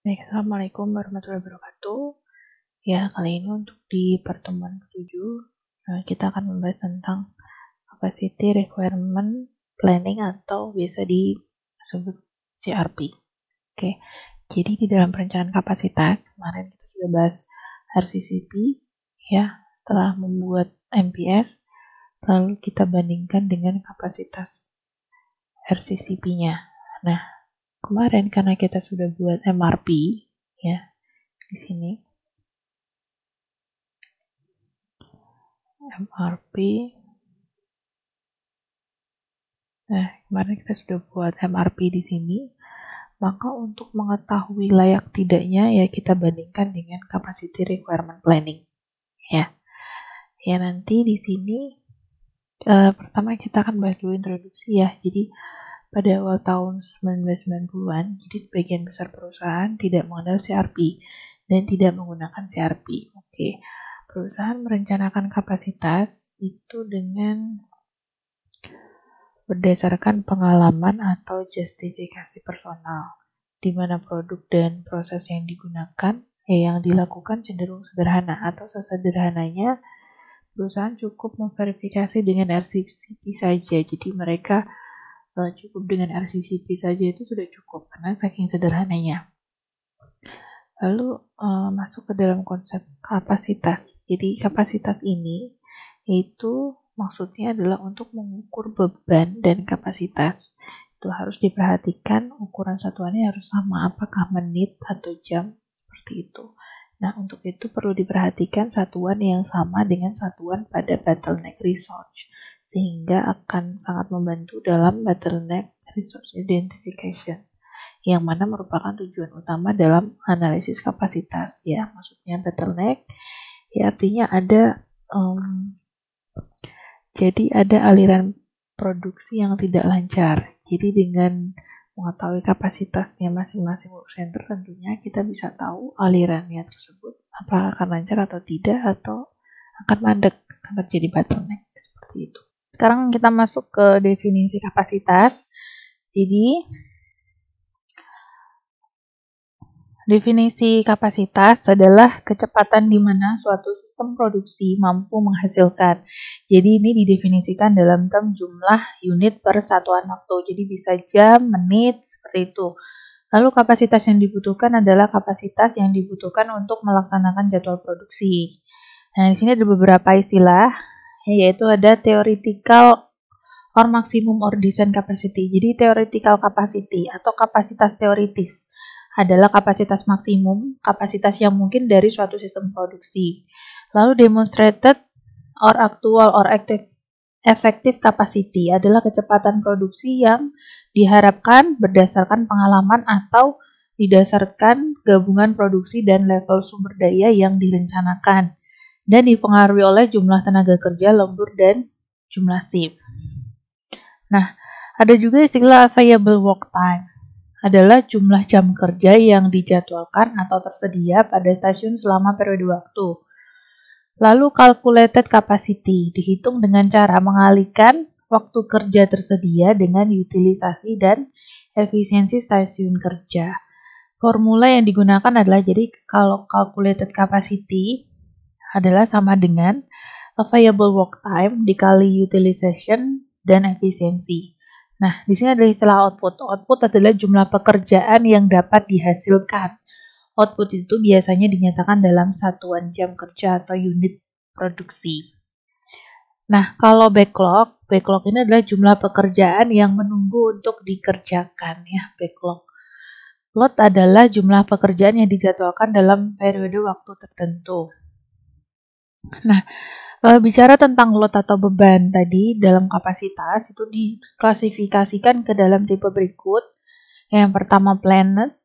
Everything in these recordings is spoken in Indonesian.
Baik, Assalamualaikum warahmatullahi wabarakatuh. Ya, kali ini untuk di pertemuan ke-7, kita akan membahas tentang Capacity Requirement Planning atau biasa disebut CRP. Oke, jadi di dalam perencanaan kapasitas, kemarin kita sudah bahas RCCP, ya, setelah membuat MPS, lalu kita bandingkan dengan kapasitas RCCP-nya. Nah, kemarin karena kita sudah buat MRP, ya, di sini MRP. Nah, kemarin kita sudah buat MRP di sini. Maka untuk mengetahui layak tidaknya ya kita bandingkan dengan Capacity Requirement Planning. Ya nanti di sini pertama kita akan bahas dulu introduksi ya. Jadi pada awal tahun 1990-an, jadi sebagian besar perusahaan tidak mengenal CRP dan tidak menggunakan CRP. Oke. Perusahaan merencanakan kapasitas itu dengan berdasarkan pengalaman atau justifikasi personal, di mana produk dan proses yang digunakan, yang dilakukan cenderung sederhana atau sesederhananya perusahaan cukup memverifikasi dengan RCCP saja. Jadi mereka cukup dengan RCCP saja itu sudah cukup karena saking sederhananya. Lalu masuk ke dalam konsep kapasitas. Jadi kapasitas ini yaitu maksudnya adalah untuk mengukur beban dan kapasitas. Itu harus diperhatikan ukuran satuannya harus sama, apakah menit atau jam, seperti itu. Nah, untuk itu perlu diperhatikan satuan yang sama dengan satuan pada bottleneck research, sehingga akan sangat membantu dalam bottleneck research identification, yang mana merupakan tujuan utama dalam analisis kapasitas. Ya, maksudnya bottleneck, ya artinya ada aliran produksi yang tidak lancar. Jadi dengan mengetahui kapasitasnya masing-masing work center, tentunya kita bisa tahu alirannya tersebut apakah akan lancar atau tidak, atau akan mandek, akan terjadi bottleneck, seperti itu. Sekarang kita masuk ke definisi kapasitas. Jadi definisi kapasitas adalah kecepatan di mana suatu sistem produksi mampu menghasilkan. Jadi ini didefinisikan dalam term jumlah unit per satuan waktu. Jadi bisa jam, menit, seperti itu. Lalu kapasitas yang dibutuhkan adalah kapasitas yang dibutuhkan untuk melaksanakan jadwal produksi. Nah, di sini ada beberapa istilah, yaitu ada theoretical or maximum or design capacity. Jadi theoretical capacity atau kapasitas teoritis adalah kapasitas maksimum, kapasitas yang mungkin dari suatu sistem produksi. Lalu demonstrated or actual or effective capacity adalah kecepatan produksi yang diharapkan berdasarkan pengalaman atau didasarkan gabungan produksi dan level sumber daya yang direncanakan dan dipengaruhi oleh jumlah tenaga kerja lembur dan jumlah shift. Nah, ada juga istilah available work time. Adalah jumlah jam kerja yang dijadwalkan atau tersedia pada stasiun selama periode waktu. Lalu calculated capacity dihitung dengan cara mengalihkan waktu kerja tersedia dengan utilisasi dan efisiensi stasiun kerja. Formula yang digunakan adalah, jadi kalau calculated capacity adalah sama dengan available work time dikali utilization dan efisiensi. Nah, di sini ada istilah output. Output adalah jumlah pekerjaan yang dapat dihasilkan. Output itu biasanya dinyatakan dalam satuan jam kerja atau unit produksi. Nah, kalau backlog ini adalah jumlah pekerjaan yang menunggu untuk dikerjakan, ya, backlog. Load adalah jumlah pekerjaan yang dijadwalkan dalam periode waktu tertentu. Nah, bicara tentang load atau beban tadi dalam kapasitas itu diklasifikasikan ke dalam tipe berikut. Yang pertama planned,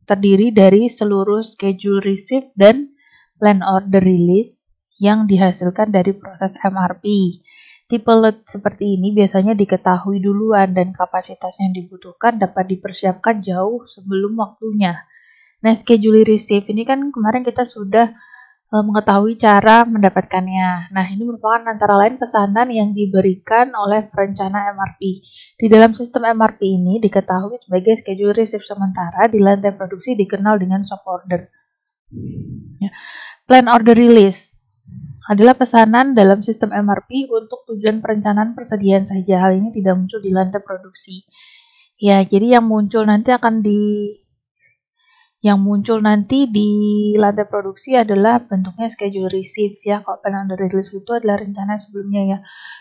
terdiri dari seluruh schedule receive dan plan order release yang dihasilkan dari proses MRP. Tipe load seperti ini biasanya diketahui duluan dan kapasitas yang dibutuhkan dapat dipersiapkan jauh sebelum waktunya. Nah, schedule receive ini kan kemarin kita sudah mengetahui cara mendapatkannya. Nah, ini merupakan antara lain pesanan yang diberikan oleh perencana MRP. Di dalam sistem MRP ini diketahui sebagai schedule receive sementara di lantai produksi dikenal dengan shop order. Plan order release adalah pesanan dalam sistem MRP untuk tujuan perencanaan persediaan saja. Hal ini tidak muncul di lantai produksi. Ya, jadi yang muncul nanti di lantai produksi adalah bentuknya schedule receive ya. Kalau plan order release itu adalah rencana sebelumnya ya,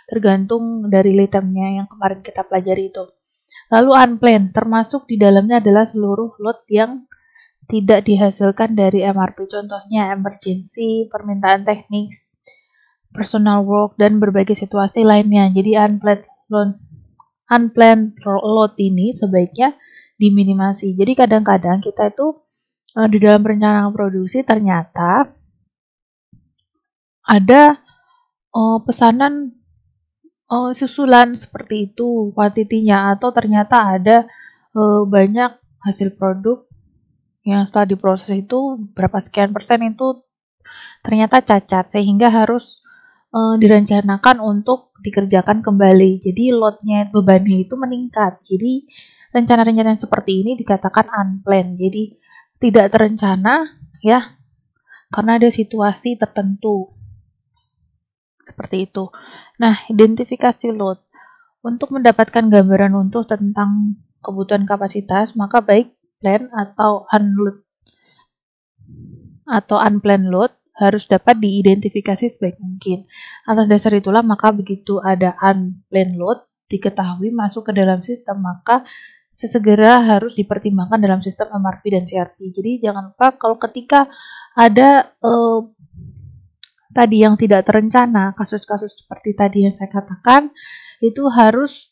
tergantung dari itemnya yang kemarin kita pelajari itu. Lalu unplanned, termasuk di dalamnya adalah seluruh lot yang tidak dihasilkan dari MRP. Contohnya emergency, permintaan teknis, personal work, dan berbagai situasi lainnya. Jadi unplanned load ini sebaiknya diminimasi. Jadi kadang-kadang kita itu di dalam perencanaan produksi ternyata ada pesanan susulan seperti itu kuantitinya, atau ternyata ada banyak hasil produk yang setelah diproses itu berapa sekian persen itu ternyata cacat, sehingga harus direncanakan untuk dikerjakan kembali. Jadi loadnya, bebannya itu meningkat. Jadi rencana-rencana seperti ini dikatakan unplanned. Jadi tidak terencana ya, karena ada situasi tertentu seperti itu. Nah, identifikasi load. Untuk mendapatkan gambaran utuh tentang kebutuhan kapasitas, maka baik plan atau unplanned load harus dapat diidentifikasi sebaik mungkin. Atas dasar itulah, maka begitu ada unplanned load diketahui masuk ke dalam sistem, maka sesegera harus dipertimbangkan dalam sistem MRP dan CRP. Jadi jangan lupa kalau ketika ada tadi yang tidak terencana, kasus-kasus seperti tadi yang saya katakan, itu harus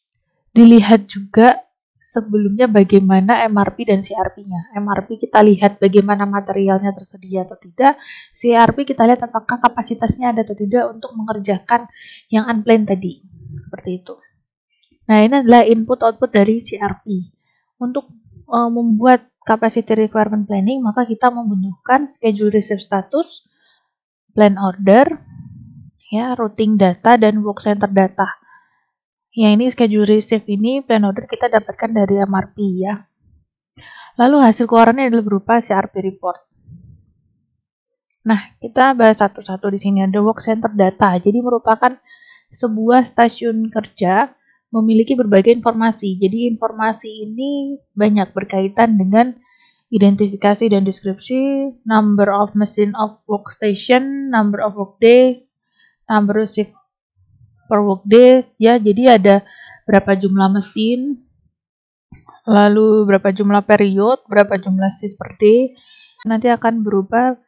dilihat juga sebelumnya bagaimana MRP dan CRP-nya. MRP kita lihat bagaimana materialnya tersedia atau tidak. CRP kita lihat apakah kapasitasnya ada atau tidak untuk mengerjakan yang unplanned tadi. Seperti itu. Nah, ini adalah input-output dari CRP. Untuk membuat capacity requirement planning, maka kita membutuhkan schedule receive status, plan order, ya, routing data, dan work center data. Ya, ini schedule receive ini, plan order kita dapatkan dari MRP ya. Lalu hasil keluarannya adalah berupa CRP report. Nah, kita bahas satu-satu di sini. Ada work center data. Jadi merupakan sebuah stasiun kerja memiliki berbagai informasi. Jadi informasi ini banyak berkaitan dengan identifikasi dan deskripsi, number of machine of workstation, number of work days, number of shift per work days ya. Jadi ada berapa jumlah mesin, lalu berapa jumlah period, berapa jumlah shift per day. Nanti akan berubah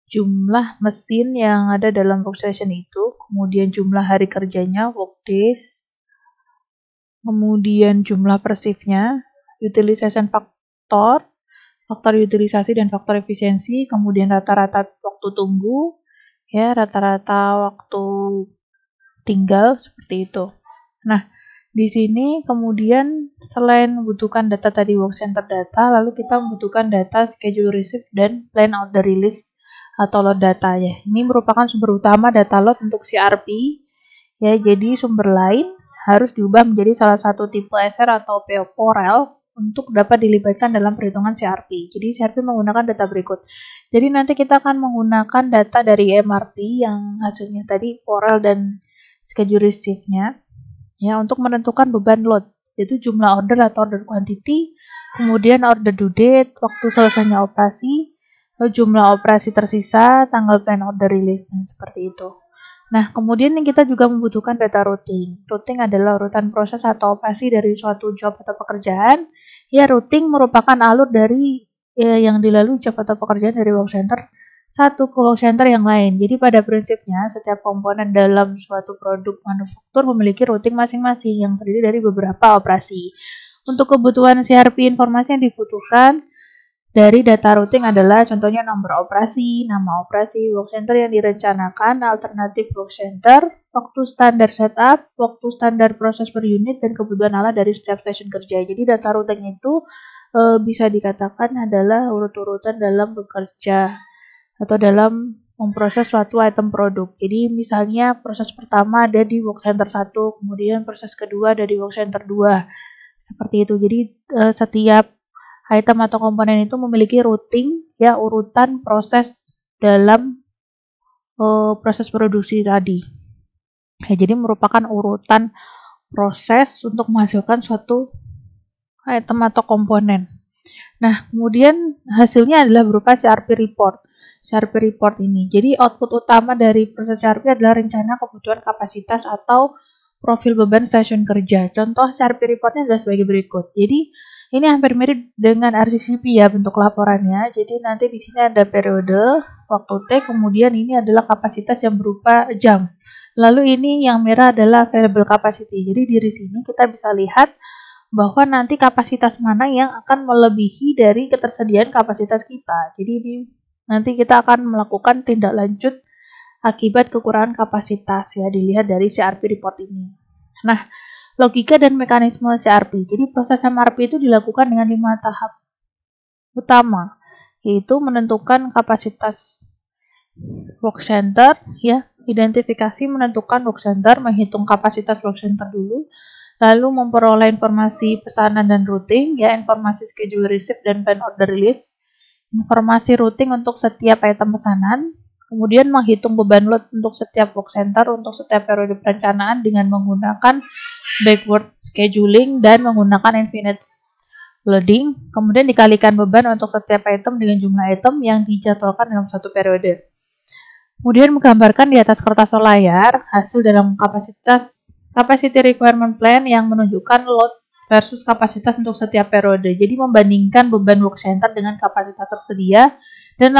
jumlah mesin yang ada dalam workstation itu, kemudian jumlah hari kerjanya, work days, kemudian jumlah per shift-nya, utilization factor, faktor utilisasi dan faktor efisiensi, kemudian rata-rata waktu tunggu, ya, rata-rata waktu tinggal, seperti itu. Nah, di sini kemudian selain membutuhkan data tadi work center data, lalu kita membutuhkan data schedule receive dan plan order release atau load data ya. Ini merupakan sumber utama data load untuk CRP ya. Jadi sumber lain harus diubah menjadi salah satu tipe SR atau PO-rel untuk dapat dilibatkan dalam perhitungan CRP. Jadi CRP menggunakan data berikut. Jadi nanti kita akan menggunakan data dari MRP yang hasilnya tadi PO-rel dan schedule receive-nya ya, untuk menentukan beban load, yaitu jumlah order atau order quantity, kemudian order due date, waktu selesainya operasi, jumlah operasi tersisa, tanggal plan order release, dan seperti itu. Nah, kemudian yang kita juga membutuhkan data routing. Routing adalah urutan proses atau operasi dari suatu job atau pekerjaan. Ya, routing merupakan alur dari yang dilalui job atau pekerjaan dari work center satu ke work center yang lain. Jadi pada prinsipnya setiap komponen dalam suatu produk manufaktur memiliki routing masing-masing yang terdiri dari beberapa operasi. Untuk kebutuhan CRP, informasi yang dibutuhkan dari data routing adalah contohnya nomor operasi, nama operasi, work center yang direncanakan, alternatif work center, waktu standar setup, waktu standar proses per unit, dan kebutuhan alat dari setiap stasiun kerja. Jadi data routing itu bisa dikatakan adalah urut-urutan dalam bekerja atau dalam memproses suatu item produk. Jadi misalnya proses pertama ada di work center 1, kemudian proses kedua ada di work center 2. Seperti itu. Jadi setiap item atau komponen itu memiliki routing, ya, urutan proses dalam proses produksi tadi. Ya, jadi merupakan urutan proses untuk menghasilkan suatu item atau komponen. Nah, kemudian hasilnya adalah berupa CRP report. CRP report ini. Jadi output utama dari proses CRP adalah rencana kebutuhan kapasitas atau profil beban stasiun kerja. Contoh CRP reportnya adalah sebagai berikut. Jadi ini hampir mirip dengan RCCP ya bentuk laporannya. Jadi nanti di sini ada periode, waktu T, kemudian ini adalah kapasitas yang berupa jam. Lalu ini yang merah adalah variable capacity. Jadi dari sini kita bisa lihat bahwa nanti kapasitas mana yang akan melebihi dari ketersediaan kapasitas kita. Jadi ini nanti kita akan melakukan tindak lanjut akibat kekurangan kapasitas, ya, dilihat dari CRP report ini. Nah, logika dan mekanisme CRP. Jadi proses MRP itu dilakukan dengan 5 tahap utama, yaitu menentukan kapasitas work center, ya, identifikasi menentukan work center, menghitung kapasitas work center dulu, lalu memperoleh informasi pesanan dan routing, ya, informasi schedule receive dan plan order release, informasi routing untuk setiap item pesanan, kemudian menghitung beban load untuk setiap work center untuk setiap periode perencanaan dengan menggunakan backward scheduling dan menggunakan infinite loading, kemudian dikalikan beban untuk setiap item dengan jumlah item yang dijadwalkan dalam satu periode. Kemudian menggambarkan di atas kertas atau layar hasil dalam capacity requirement plan yang menunjukkan load versus kapasitas untuk setiap periode. Jadi membandingkan beban work center dengan kapasitas tersedia dan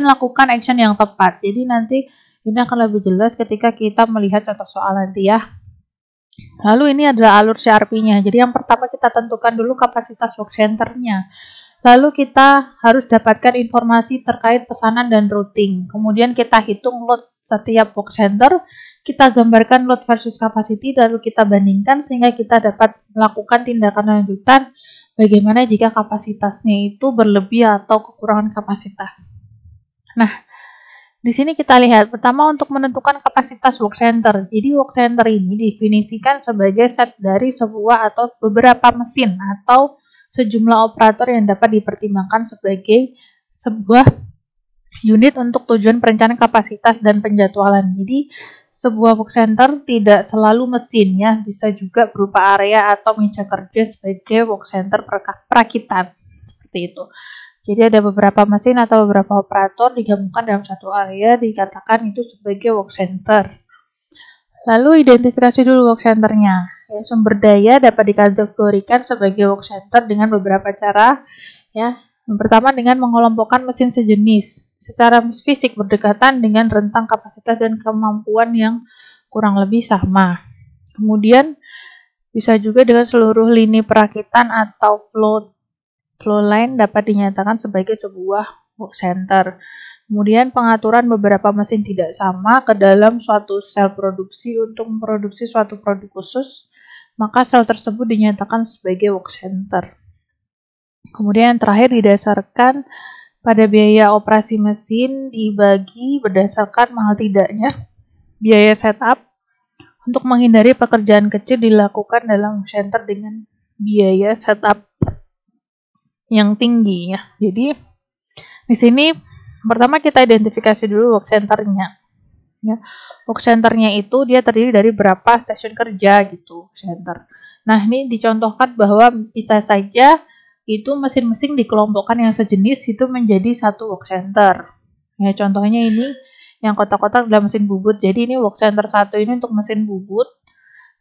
lakukan action yang tepat. Jadi nanti ini akan lebih jelas ketika kita melihat contoh soal nanti, ya. Lalu ini adalah alur CRP-nya. Jadi yang pertama kita tentukan dulu kapasitas work center-nya. Lalu kita harus dapatkan informasi terkait pesanan dan routing. Kemudian kita hitung load setiap work center. Kita gambarkan load versus capacity, lalu kita bandingkan sehingga kita dapat melakukan tindakan lanjutan bagaimana jika kapasitasnya itu berlebih atau kekurangan kapasitas. Nah, di sini kita lihat pertama untuk menentukan kapasitas work center. Jadi work center ini didefinisikan sebagai set dari sebuah atau beberapa mesin atau sejumlah operator yang dapat dipertimbangkan sebagai sebuah unit untuk tujuan perencanaan kapasitas dan penjadwalan. Jadi sebuah work center tidak selalu mesin, ya, bisa juga berupa area atau meja kerja sebagai work center perakitan, seperti itu. Jadi ada beberapa mesin atau beberapa operator digabungkan dalam satu area, dikatakan itu sebagai work center. Lalu identifikasi dulu work centernya. Ya, sumber daya dapat dikategorikan sebagai work center dengan beberapa cara, ya. Yang pertama dengan mengelompokkan mesin sejenis secara fisik berdekatan dengan rentang kapasitas dan kemampuan yang kurang lebih sama. Kemudian bisa juga dengan seluruh lini perakitan atau flow line dapat dinyatakan sebagai sebuah work center. Kemudian pengaturan beberapa mesin tidak sama ke dalam suatu sel produksi untuk memproduksi suatu produk khusus, maka sel tersebut dinyatakan sebagai work center. Kemudian terakhir didasarkan pada biaya operasi mesin dibagi berdasarkan mahal tidaknya biaya setup untuk menghindari pekerjaan kecil dilakukan dalam work center dengan biaya setup yang tinggi, ya. Jadi di sini pertama kita identifikasi dulu work center-nya. Ya. Work center-nya itu dia terdiri dari berapa stasiun kerja gitu, work center. Nah, ini dicontohkan bahwa bisa saja itu mesin-mesin dikelompokkan yang sejenis itu menjadi satu work center. Ya, contohnya ini yang kotak-kotak adalah mesin bubut. Jadi ini work center 1 ini untuk mesin bubut.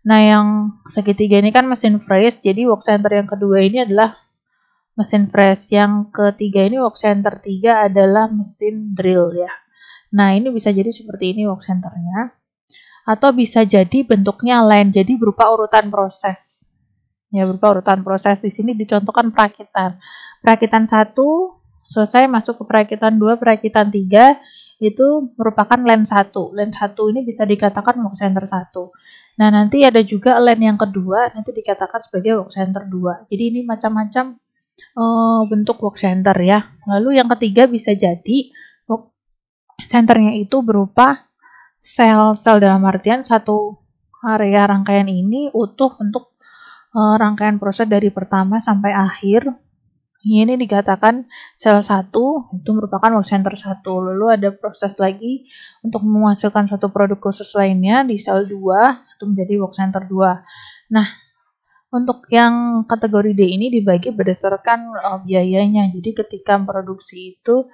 Nah, yang segitiga ini kan mesin freeze. Jadi work center yang kedua ini adalah mesin freeze. Yang ketiga ini work center 3 adalah mesin drill, ya. Nah, ini bisa jadi seperti ini work centernya. Atau bisa jadi bentuknya line, jadi berupa urutan proses. Ya, berupa urutan proses. Di sini dicontohkan perakitan. Perakitan 1 selesai, masuk ke perakitan 2, perakitan 3 itu merupakan line 1. Line 1 ini bisa dikatakan work center 1. Nah, nanti ada juga line yang kedua, nanti dikatakan sebagai work center 2. Jadi ini macam-macam bentuk work center, ya. Lalu yang ketiga bisa jadi Centernya itu berupa sel-sel, dalam artian satu area rangkaian ini utuh untuk rangkaian proses dari pertama sampai akhir. Ini dikatakan sel 1 itu merupakan work center 1. Lalu ada proses lagi untuk menghasilkan satu produk khusus lainnya di sel 2 itu menjadi work center 2. Nah, untuk yang kategori D ini dibagi berdasarkan biayanya. Jadi ketika produksi itu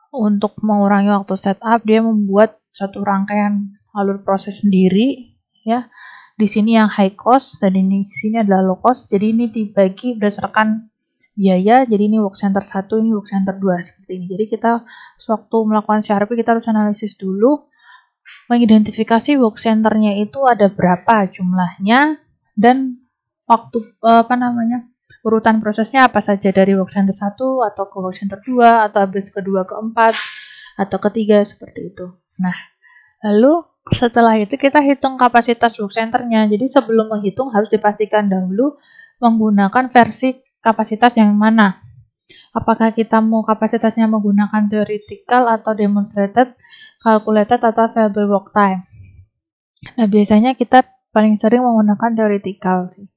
untuk mengurangi waktu setup, dia membuat satu rangkaian alur proses sendiri, ya. Di sini yang high cost dan di sini adalah low cost. Jadi ini dibagi berdasarkan biaya. Jadi ini work center 1, ini work center 2 seperti ini. Jadi kita sewaktu melakukan CRP kita harus analisis dulu, mengidentifikasi work centernya itu ada berapa jumlahnya dan waktu urutan prosesnya apa saja dari work center 1 atau ke work center 2 atau habis kedua ke 4 atau ketiga seperti itu. Nah, lalu setelah itu kita hitung kapasitas work centernya. Jadi sebelum menghitung harus dipastikan dahulu menggunakan versi kapasitas yang mana. Apakah kita mau kapasitasnya menggunakan theoretical atau demonstrated, calculated atau available work time. Nah, biasanya kita paling sering menggunakan theoretical sih.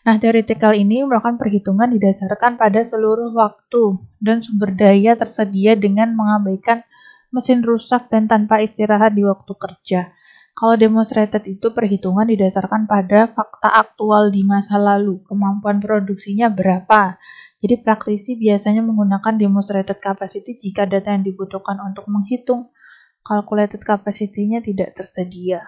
Nah, theoretical ini merupakan perhitungan didasarkan pada seluruh waktu dan sumber daya tersedia dengan mengabaikan mesin rusak dan tanpa istirahat di waktu kerja. Kalau demonstrated itu perhitungan didasarkan pada fakta aktual di masa lalu, kemampuan produksinya berapa. Jadi praktisi biasanya menggunakan demonstrated capacity jika data yang dibutuhkan untuk menghitung calculated capacity-nya tidak tersedia.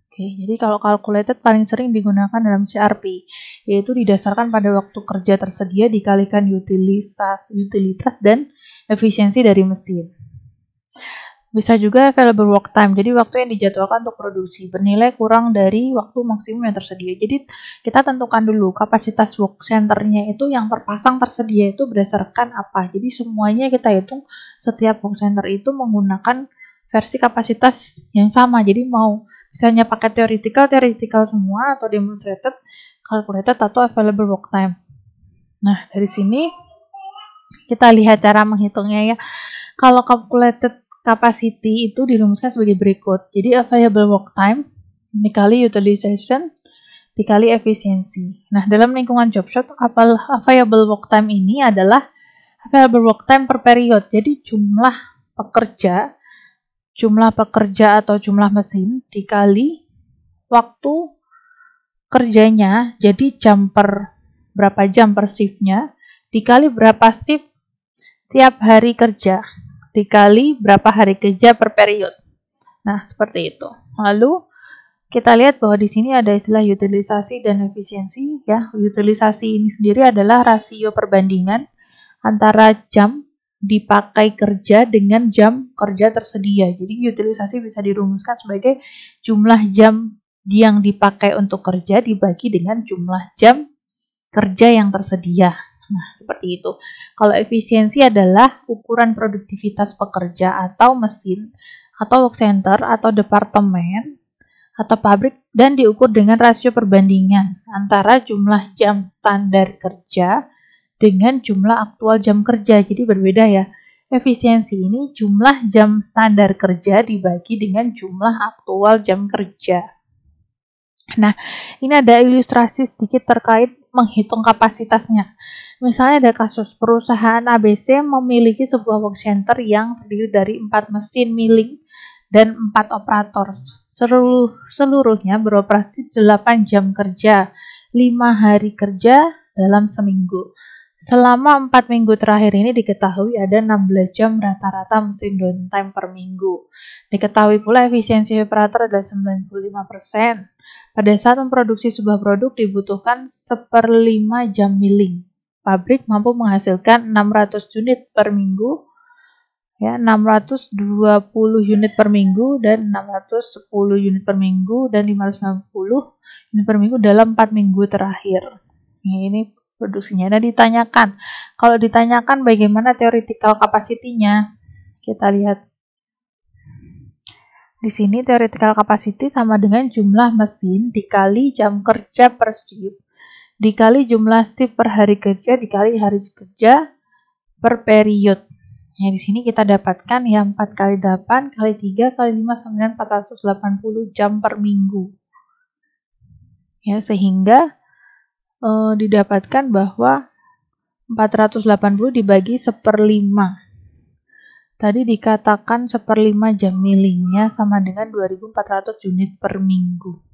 Oke, jadi kalau calculated paling sering digunakan dalam CRP, yaitu didasarkan pada waktu kerja tersedia dikalikan utilitas dan efisiensi dari mesin. Bisa juga available work time, jadi waktu yang dijadwalkan untuk produksi bernilai kurang dari waktu maksimum yang tersedia. Jadi kita tentukan dulu kapasitas work center-nya itu yang terpasang tersedia itu berdasarkan apa. Jadi semuanya kita hitung, setiap work center itu menggunakan versi kapasitas yang sama. Jadi mau misalnya pakai theoretical semua atau demonstrated, calculated atau available work time. Nah, dari sini kita lihat cara menghitungnya ya. Kalau calculated capacity itu dirumuskan sebagai berikut. Jadi available work time dikali utilization dikali efisiensi. Nah, dalam lingkungan job shop, available work time ini adalah available work time per period. Jadi jumlah pekerja atau jumlah mesin dikali waktu kerjanya, jadi berapa jam per shift-nya, dikali berapa shift tiap hari kerja, dikali berapa hari kerja per period. Nah, seperti itu. Lalu kita lihat bahwa di sini ada istilah utilisasi dan efisiensi ya. Utilisasi ini sendiri adalah rasio perbandingan antara jam dipakai kerja dengan jam kerja tersedia. Jadi utilisasi bisa dirumuskan sebagai jumlah jam yang dipakai untuk kerja dibagi dengan jumlah jam kerja yang tersedia. Nah, seperti itu. Kalau efisiensi adalah ukuran produktivitas pekerja atau mesin, atau work center, atau departemen, atau pabrik, dan diukur dengan rasio perbandingan antara jumlah jam standar kerja dengan jumlah aktual jam kerja. Jadi berbeda ya. Efisiensi ini jumlah jam standar kerja dibagi dengan jumlah aktual jam kerja. Nah, ini ada ilustrasi sedikit terkait menghitung kapasitasnya. Misalnya ada kasus perusahaan ABC memiliki sebuah work center yang terdiri dari 4 mesin milling dan 4 operator. Seluruhnya beroperasi 8 jam kerja, 5 hari kerja dalam seminggu. Selama 4 minggu terakhir ini diketahui ada 16 jam rata-rata mesin downtime per minggu. Diketahui pula efisiensi operator adalah 95%. Pada saat memproduksi sebuah produk dibutuhkan 1/5 jam milling. Pabrik mampu menghasilkan 600 unit per minggu, ya 620 unit per minggu dan 610 unit per minggu dan 590 unit per minggu dalam 4 minggu terakhir. Ini produksinya. Nah, kalau ditanyakan bagaimana theoretical capacity-nya, kita lihat di sini theoretical capacity sama dengan jumlah mesin dikali jam kerja per shift dikali jumlah shift per hari kerja dikali hari kerja per period. Ya, di sini kita dapatkan ya 4 kali 8 kali 3 kali 5 sama dengan 480 jam per minggu. Ya, sehingga didapatkan bahwa 480 dibagi 1/5. Tadi dikatakan 1/5 jam millingnya sama dengan 2400 unit per minggu.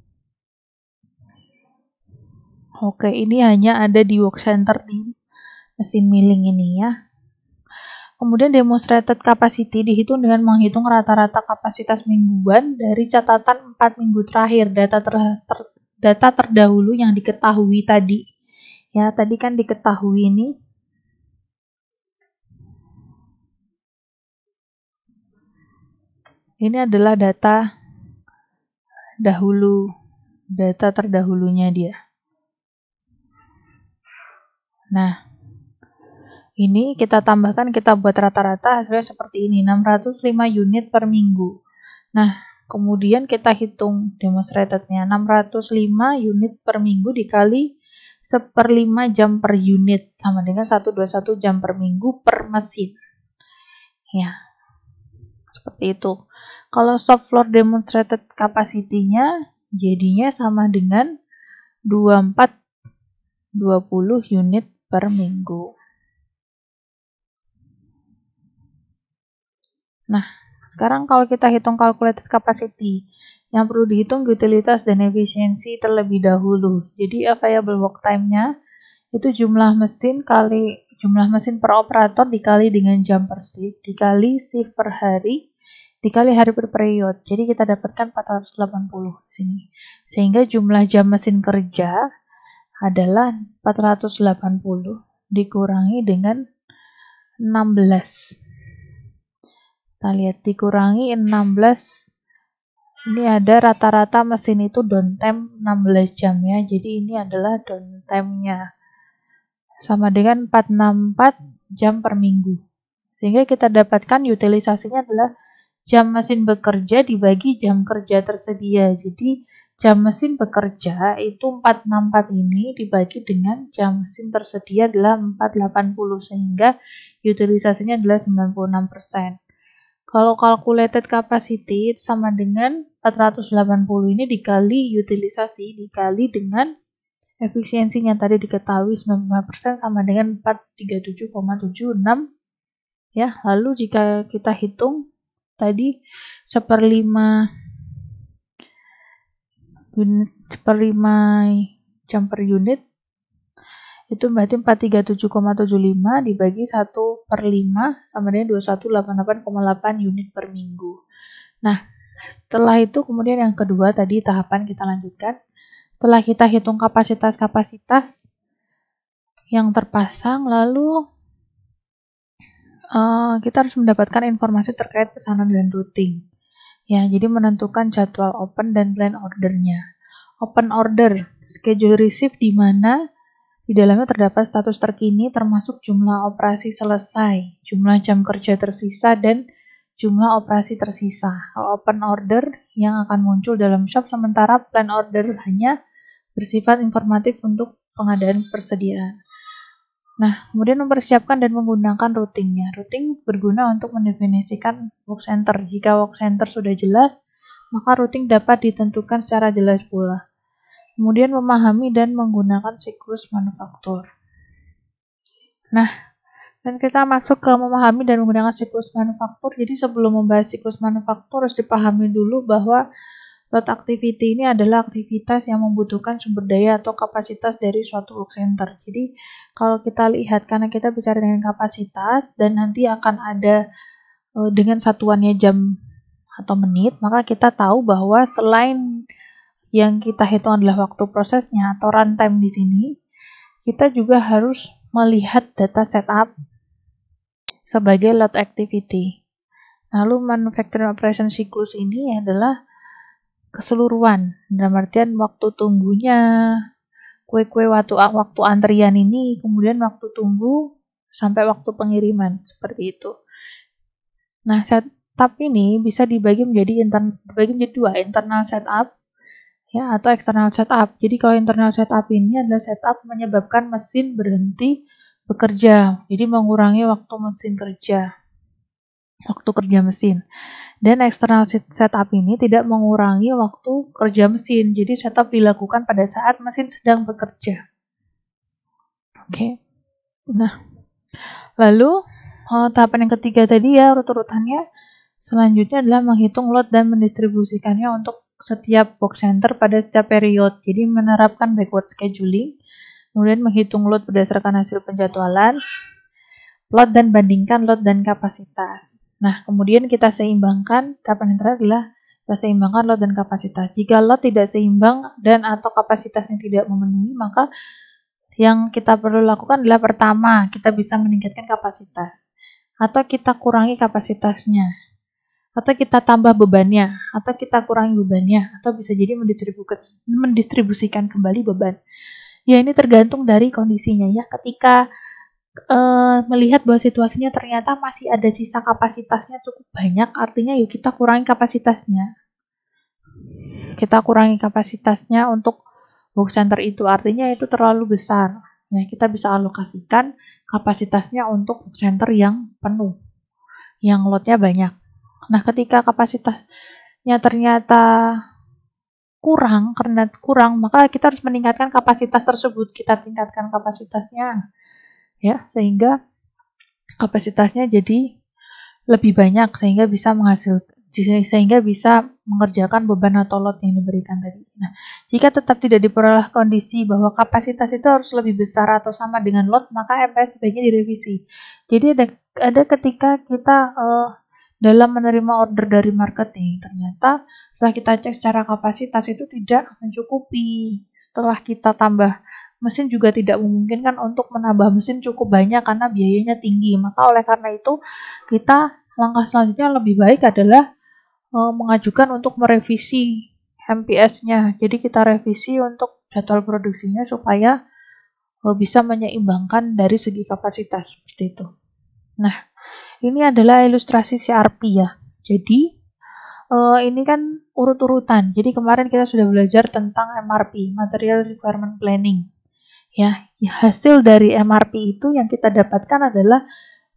Oke, ini hanya ada di work center di mesin milling ini ya. Kemudian demonstrated capacity dihitung dengan menghitung rata-rata kapasitas mingguan dari catatan 4 minggu terakhir, data terdahulu yang diketahui tadi. Ya, tadi kan diketahui ini. Ini adalah data terdahulunya dia. Nah, ini kita tambahkan, kita buat rata-rata hasilnya seperti ini, 605 unit per minggu. Nah, kemudian kita hitung demonstrated-nya, 605 unit per minggu dikali 1/5 jam per unit, sama dengan 121 jam per minggu per mesin. Ya, seperti itu. Kalau shop floor demonstrated capacity-nya, jadinya sama dengan 2420 unit per minggu. Nah, sekarang kalau kita hitung calculated capacity, yang perlu dihitung utilitas dan efisiensi terlebih dahulu. Jadi available work time-nya itu jumlah mesin per operator dikali dengan jam per shift, dikali shift per hari, dikali hari per period. Jadi kita dapatkan 480 di sini. Sehingga jumlah jam mesin kerja adalah 480 dikurangi dengan 16. Kita lihat dikurangi 16. Ini ada rata-rata mesin itu downtime 16 jam ya. Jadi ini adalah downtime-nya. Sama dengan 464 jam per minggu. Sehingga kita dapatkan utilisasinya adalah jam mesin bekerja dibagi jam kerja tersedia. Jadi jam mesin bekerja itu 464 ini dibagi dengan jam mesin tersedia adalah 480. Sehingga utilisasinya adalah 96%. Kalau calculated capacity itu sama dengan 480 ini dikali utilisasi dikali dengan efisiensinya tadi diketahui 95% sama dengan 437,76 ya. Lalu jika kita hitung tadi 1/5 jam per unit itu berarti 437,75 dibagi 1/5 sama dengan 2188,8 unit per minggu. Nah, setelah itu kemudian yang kedua tadi tahapan kita lanjutkan. Setelah kita hitung kapasitas-kapasitas yang terpasang, lalu kita harus mendapatkan informasi terkait pesanan dan routing. Ya, jadi menentukan jadwal open dan plan ordernya. Open order, schedule receive di mana di dalamnya terdapat status terkini termasuk jumlah operasi selesai, jumlah jam kerja tersisa, dan jumlah operasi tersisa. Kalau open order yang akan muncul dalam shop, sementara plan order hanya bersifat informatif untuk pengadaan persediaan. Nah, kemudian mempersiapkan dan menggunakan routingnya. Routing berguna untuk mendefinisikan work center. Jika work center sudah jelas, maka routing dapat ditentukan secara jelas pula. Kemudian memahami dan menggunakan siklus manufaktur. Nah, dan kita masuk ke memahami dan menggunakan siklus manufaktur. Jadi sebelum membahas siklus manufaktur harus dipahami dulu bahwa load activity ini adalah aktivitas yang membutuhkan sumber daya atau kapasitas dari suatu work center. Jadi kalau kita lihat, karena kita bicara dengan kapasitas dan nanti akan ada dengan satuannya jam atau menit, maka kita tahu bahwa selain yang kita hitung adalah waktu prosesnya atau runtime di sini, kita juga harus melihat data setup sebagai load activity. Lalu manufacturing operation cycles ini adalah keseluruhan, dalam artian waktu tunggunya, kue-kue waktu antrian ini, kemudian waktu tunggu sampai waktu pengiriman, seperti itu. Nah, setup ini bisa dibagi menjadi dua, internal setup ya atau external setup. Jadi kalau internal setup ini adalah setup menyebabkan mesin berhenti bekerja, jadi mengurangi waktu mesin kerja. waktu kerja mesin. Dan eksternal setup ini tidak mengurangi waktu kerja mesin. Jadi setup dilakukan pada saat mesin sedang bekerja. Oke. Nah, lalu tahapan yang ketiga tadi ya urut-urutannya. Selanjutnya adalah menghitung load dan mendistribusikannya untuk setiap box center pada setiap periode. Jadi menerapkan backward scheduling, kemudian menghitung load berdasarkan hasil penjadwalan, load dan bandingkan load dan kapasitas. Nah, kemudian kita seimbangkan, tahapan yang terakhir adalah kita seimbangkan load dan kapasitas. Jika load tidak seimbang dan atau kapasitasnya tidak memenuhi, maka yang kita perlu lakukan adalah pertama, kita bisa meningkatkan kapasitas. Atau kita kurangi kapasitasnya. Atau kita tambah bebannya, atau kita kurangi bebannya, atau bisa jadi mendistribusikan kembali beban. Ya, ini tergantung dari kondisinya ya. Ketika melihat bahwa situasinya ternyata masih ada sisa kapasitasnya cukup banyak, artinya yuk kita kurangi kapasitasnya. Kita kurangi kapasitasnya untuk box center itu, artinya itu terlalu besar. Ya, kita bisa alokasikan kapasitasnya untuk box center yang penuh, yang lotnya banyak. Nah, ketika kapasitasnya ternyata kurang, maka kita harus meningkatkan kapasitas tersebut. Kita tingkatkan kapasitasnya, ya, sehingga kapasitasnya jadi lebih banyak, sehingga bisa mengerjakan beban atau load yang diberikan tadi. Nah, jika tetap tidak diperoleh kondisi bahwa kapasitas itu harus lebih besar atau sama dengan load, maka MPS sebaiknya direvisi. Jadi ada ketika kita dalam menerima order dari marketing, ternyata setelah kita cek secara kapasitas itu tidak mencukupi. Setelah kita tambah mesin juga tidak memungkinkan untuk menambah mesin cukup banyak karena biayanya tinggi. Maka oleh karena itu, kita langkah selanjutnya lebih baik adalah mengajukan untuk merevisi MPS-nya. Jadi kita revisi untuk jadwal produksinya supaya bisa menyeimbangkan dari segi kapasitas seperti itu. Nah, ini adalah ilustrasi CRP ya. Jadi, ini kan urut-urutan. Jadi kemarin kita sudah belajar tentang MRP, Material Requirement Planning. Ya, hasil dari MRP itu yang kita dapatkan adalah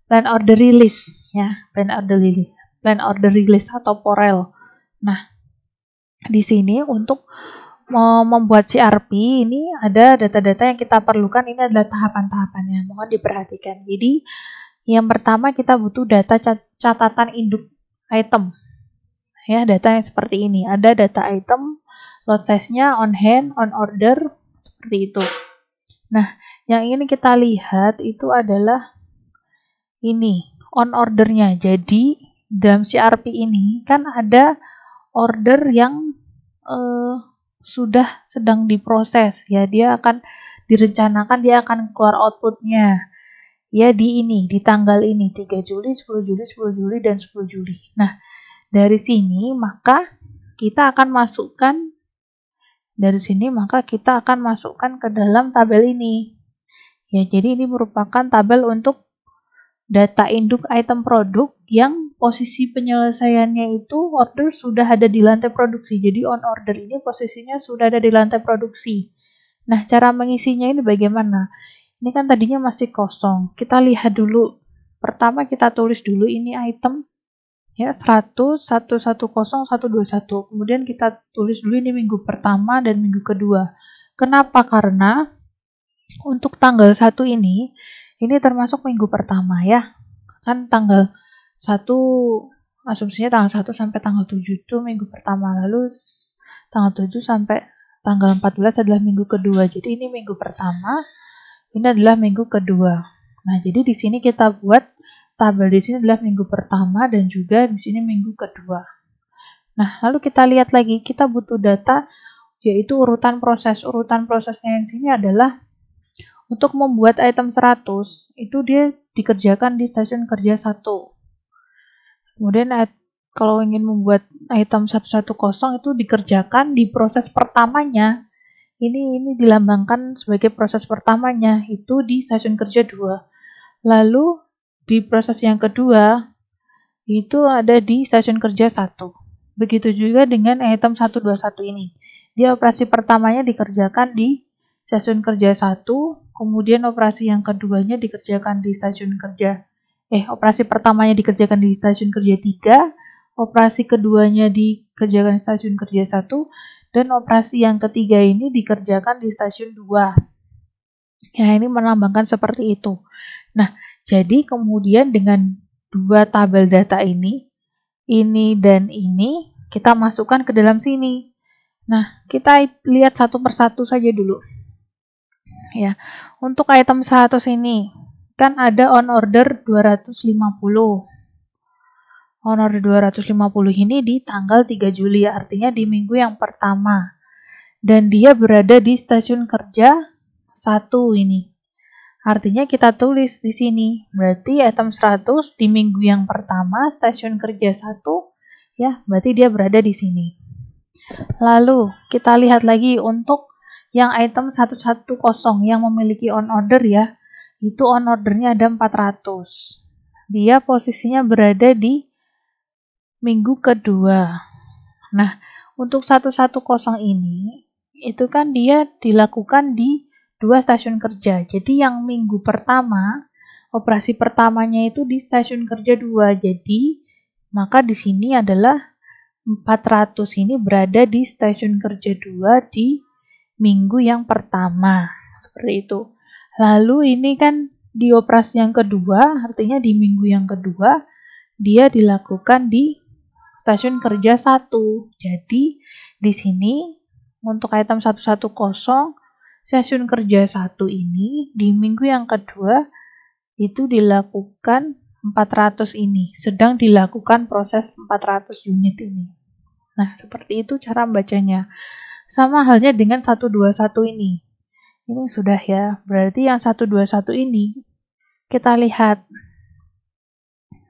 Plan Order Release, ya, Plan Order Release atau POREL. Nah, di sini untuk membuat CRP ini ada data-data yang kita perlukan. Ini adalah tahapan-tahapannya. Mohon diperhatikan. Jadi, yang pertama kita butuh data catatan induk item. Ya, data yang seperti ini. Ada data item, lot size-nya, on hand, on order, seperti itu. Nah, yang ini kita lihat itu adalah ini, on order-nya. Jadi, dalam CRP ini kan ada order yang sudah sedang diproses. Ya, dia akan direncanakan, dia akan keluar output-nya. Ya, di tanggal ini, 3 Juli, 10 Juli, 10 Juli, dan 10 Juli. Nah, dari sini maka kita akan masukkan ke dalam tabel ini. Ya, jadi ini merupakan tabel untuk data induk item produk yang posisi penyelesaiannya itu order sudah ada di lantai produksi. Jadi on order ini posisinya sudah ada di lantai produksi. Nah, cara mengisinya ini bagaimana? Ini kan tadinya masih kosong. Kita lihat dulu. Pertama kita tulis dulu ini item ya 100, 110, 121. Kemudian kita tulis dulu ini minggu pertama dan minggu kedua. Kenapa? Karena untuk tanggal 1 ini termasuk minggu pertama ya. Kan tanggal 1 asumsinya tanggal 1 sampai tanggal 7 itu minggu pertama. Lalu tanggal 7 sampai tanggal 14 adalah minggu kedua. Jadi ini minggu pertama. Ini adalah minggu kedua. Nah, jadi di sini kita buat tabel di sini adalah minggu pertama dan juga di sini minggu kedua. Nah, lalu kita lihat lagi, kita butuh data yaitu urutan proses. Urutan prosesnya yang sini adalah untuk membuat item 100, itu dia dikerjakan di stasiun kerja 1. Kemudian kalau ingin membuat item 110 itu dikerjakan di proses pertamanya. Ini dilambangkan sebagai proses pertamanya, itu di stasiun kerja 2. Lalu di proses yang kedua, itu ada di stasiun kerja 1. Begitu juga dengan item 121 ini. Dia operasi pertamanya dikerjakan di stasiun kerja 1, kemudian operasi yang keduanya dikerjakan di stasiun kerja operasi pertamanya dikerjakan di stasiun kerja 3, operasi keduanya dikerjakan di stasiun kerja 1, dan operasi yang ketiga ini dikerjakan di stasiun 2. Ya, ini melambangkan seperti itu. Nah, jadi kemudian dengan dua tabel data ini dan ini, kita masukkan ke dalam sini. Nah, kita lihat satu persatu saja dulu. Ya, untuk item 100 ini, kan ada on order 250. On order 250 ini di tanggal 3 Juli, artinya di minggu yang pertama. Dan dia berada di stasiun kerja 1 ini. Artinya kita tulis di sini, berarti item 100 di minggu yang pertama, stasiun kerja 1, ya, berarti dia berada di sini. Lalu, kita lihat lagi untuk yang item 110 yang memiliki on order ya, itu on ordernya ada 400. Dia posisinya berada di minggu kedua. Nah, untuk 110 ini, itu kan dia dilakukan di 2 stasiun kerja. Jadi yang minggu pertama, operasi pertamanya itu di stasiun kerja 2. Jadi, maka di sini adalah 400 ini berada di stasiun kerja 2 di minggu yang pertama. Seperti itu. Lalu ini kan di operasi yang kedua, artinya di minggu yang kedua, dia dilakukan di stasiun kerja 1. Jadi, di sini untuk item 110, stasiun kerja 1 ini di minggu yang kedua itu dilakukan 400 ini, sedang dilakukan proses 400 unit ini. Nah, seperti itu cara membacanya. Sama halnya dengan 121 ini. Ini sudah ya, berarti yang 121 ini kita lihat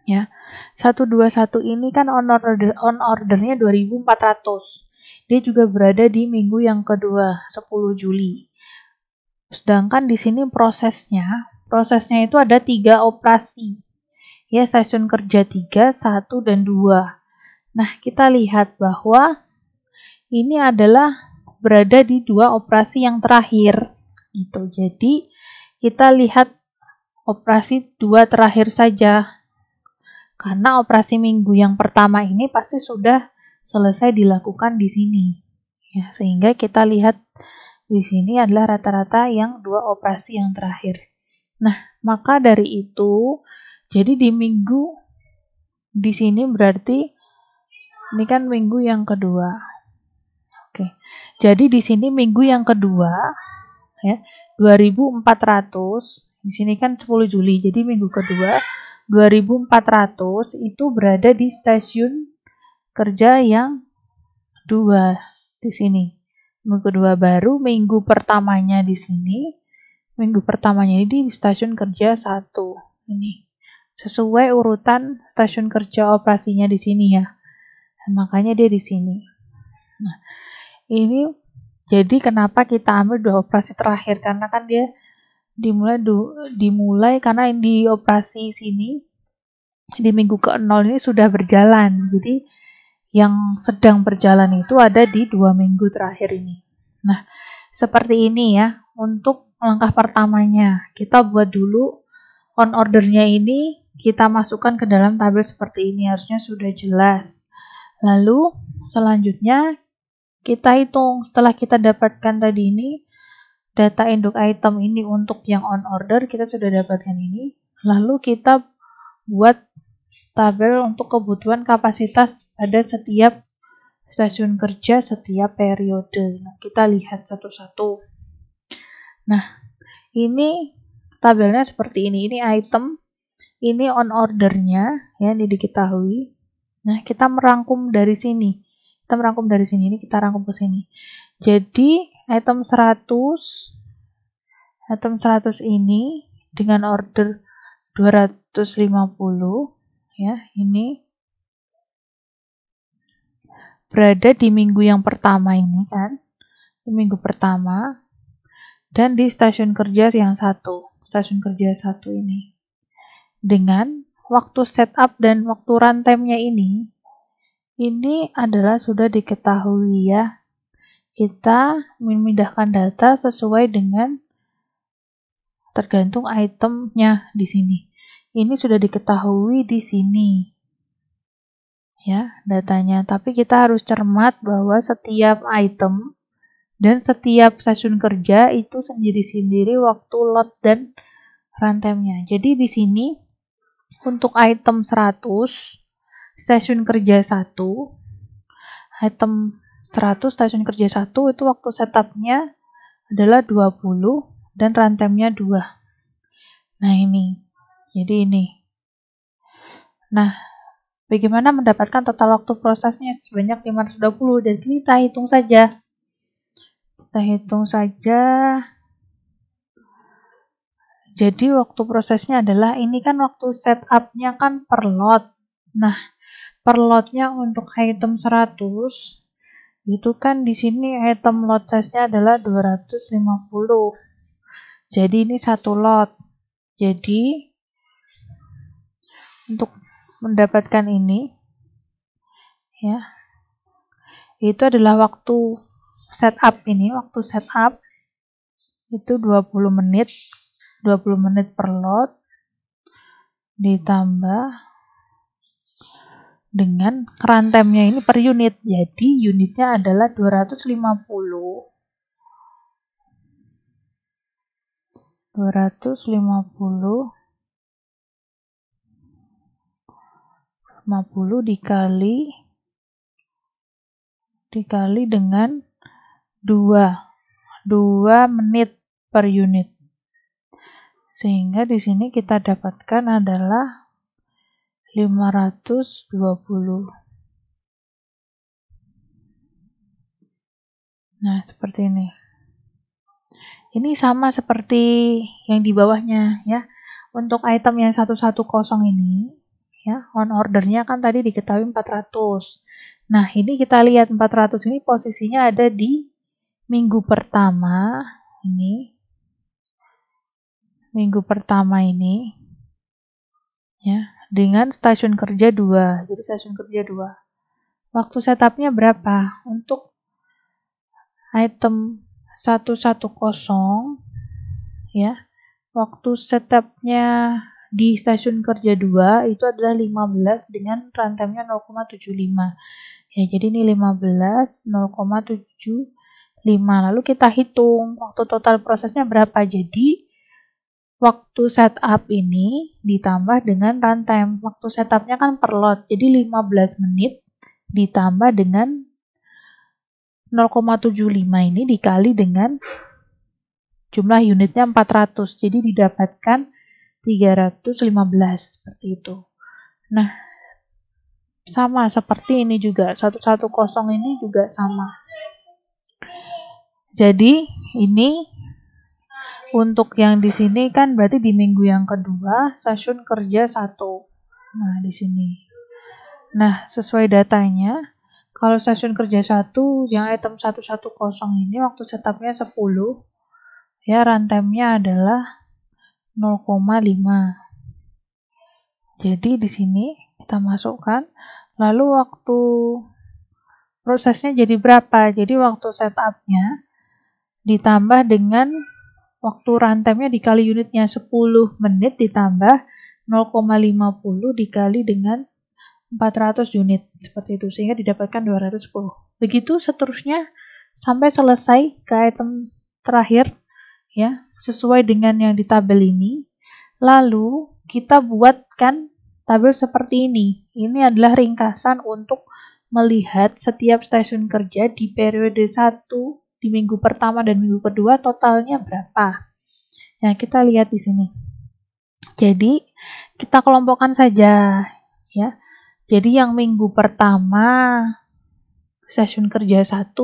ya. 121 ini kan on ordernya 2400. Dia juga berada di minggu yang kedua, 10 Juli. Sedangkan di sini prosesnya itu ada 3 operasi. Ya, stasiun kerja 3, 1, dan 2. Nah, kita lihat bahwa ini adalah berada di 2 operasi yang terakhir. Gitu. Jadi, kita lihat operasi 2 terakhir saja. Karena operasi minggu yang pertama ini pasti sudah selesai dilakukan di sini. Ya, sehingga kita lihat di sini adalah rata-rata yang 2 operasi yang terakhir. Nah, maka dari itu, jadi di minggu di sini berarti ini kan minggu yang kedua. Oke. Jadi di sini minggu yang kedua ya, 2400. Di sini kan 10 Juli. Jadi minggu kedua 2400 itu berada di stasiun kerja yang 2 di sini. Minggu kedua baru minggu pertamanya di sini. Minggu pertamanya ini di stasiun kerja 1. Ini sesuai urutan stasiun kerja operasinya di sini ya. Dan makanya dia di sini. Nah, ini jadi kenapa kita ambil 2 operasi terakhir, karena kan dia dimulai karena di operasi sini di minggu ke-0 ini sudah berjalan. Jadi yang sedang berjalan itu ada di 2 minggu terakhir ini. Nah, seperti ini ya. Untuk langkah pertamanya, kita buat dulu on ordernya ini, kita masukkan ke dalam tabel seperti ini. Harusnya sudah jelas. Lalu, selanjutnya kita hitung. Setelah kita dapatkan tadi ini, data induk item ini untuk yang on order, kita sudah dapatkan ini. Lalu kita buat tabel untuk kebutuhan kapasitas pada setiap stasiun kerja setiap periode. Nah, kita lihat satu-satu. Nah, ini tabelnya seperti ini. Ini item, ini on ordernya, ya, ini diketahui. Nah, kita merangkum dari sini. Ini kita rangkum ke sini. Jadi, item 100 ini dengan order 250, ya, ini berada di minggu yang pertama ini kan, di minggu pertama, dan di stasiun kerja yang 1, stasiun kerja 1 ini. Dengan waktu setup dan waktu runtime-nya ini adalah sudah diketahui ya. Kita memindahkan data sesuai dengan tergantung itemnya di sini. ini sudah diketahui di sini. Ya, datanya. Tapi kita harus cermat bahwa setiap item dan setiap stasiun kerja itu sendiri-sendiri waktu load dan runtime-nya. Jadi di sini untuk item 100, stasiun kerja 1, item 100 stasiun kerja 1 itu waktu setupnya adalah 20 dan runtime-nya 2. Nah ini, jadi ini. Nah, bagaimana mendapatkan total waktu prosesnya sebanyak 520? Dan kita hitung saja. Kita hitung saja. Jadi waktu prosesnya adalah, ini kan waktu setup-nya kan per lot. Nah, per lot-nya untuk item 100, itu kan di sini item lot size-nya adalah 250. Jadi ini satu lot. Jadi untuk mendapatkan ini, ya, itu adalah waktu setup ini, waktu setup itu 20 menit per lot ditambah dengan runtime-nya ini per unit. Jadi unitnya adalah 250 dikali dengan 2 menit per unit. Sehingga di sini kita dapatkan adalah 520. Nah, seperti ini. Ini sama seperti yang di bawahnya, ya. Untuk item yang 110 ini, ya, on ordernya kan tadi diketahui 400. Nah, ini kita lihat 400 ini posisinya ada di minggu pertama ini. Minggu pertama ini, ya, dengan stasiun kerja 2. Jadi stasiun kerja 2. Waktu setupnya berapa? Untuk item 110, ya, waktu setupnya di stasiun kerja 2 itu adalah 15 dengan runtime-nya 0,75. Ya, jadi ini 15, 0,75. Lalu kita hitung waktu total prosesnya berapa. Jadi waktu setup ini ditambah dengan runtime. Waktu setupnya kan per lot, jadi 15 menit ditambah dengan 0,75 ini dikali dengan jumlah unitnya 400. Jadi didapatkan 315 seperti itu. Nah, sama seperti ini juga. 110 ini juga sama. Jadi ini untuk yang di sini kan berarti di minggu yang kedua stasiun kerja 1. Nah, di sini. Nah, sesuai datanya, kalau stasiun kerja 1 yang item 110 ini waktu setupnya 10, ya, runtime-nya adalah 0,5. Jadi di sini kita masukkan, lalu waktu prosesnya jadi berapa? Jadi waktu setupnya ditambah dengan waktu runtime-nya dikali unitnya 10 menit ditambah 0,50 dikali dengan 400 unit. Seperti itu, sehingga didapatkan 210. Begitu seterusnya sampai selesai ke item terakhir, ya, sesuai dengan yang di tabel ini. Lalu kita buatkan tabel seperti ini. Ini adalah ringkasan untuk melihat setiap stasiun kerja di periode 1 di minggu pertama dan minggu kedua totalnya berapa. Ya, kita lihat di sini. Jadi, kita kelompokkan saja, ya. Jadi yang minggu pertama stasiun kerja 1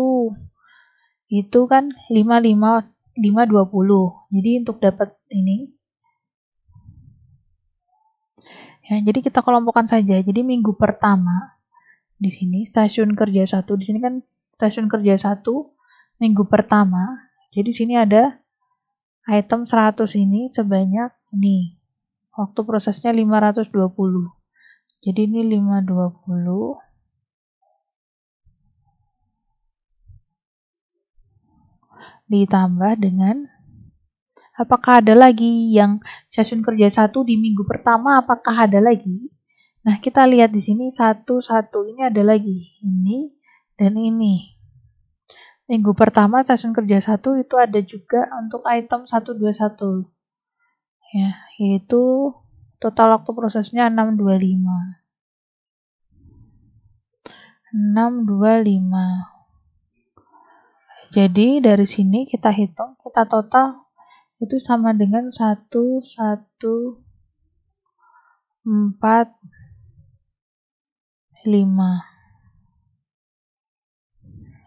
itu kan 520. Jadi untuk dapat ini, ya, jadi kita kelompokkan saja. Jadi minggu pertama di sini stasiun kerja 1, di sini kan stasiun kerja 1 minggu pertama. Jadi sini ada item 100 ini sebanyak ini. Waktu prosesnya 520. Jadi ini 520 ditambah dengan Apakah ada lagi yang session kerja 1 di minggu pertama? Apakah ada lagi? Nah, kita lihat di sini satu-satu. Ini ada lagi. Ini dan ini. Minggu pertama session kerja 1 itu ada juga untuk item 121. Ya, yaitu total waktu prosesnya 625. 625. Jadi dari sini kita hitung, kita total itu sama dengan 1145.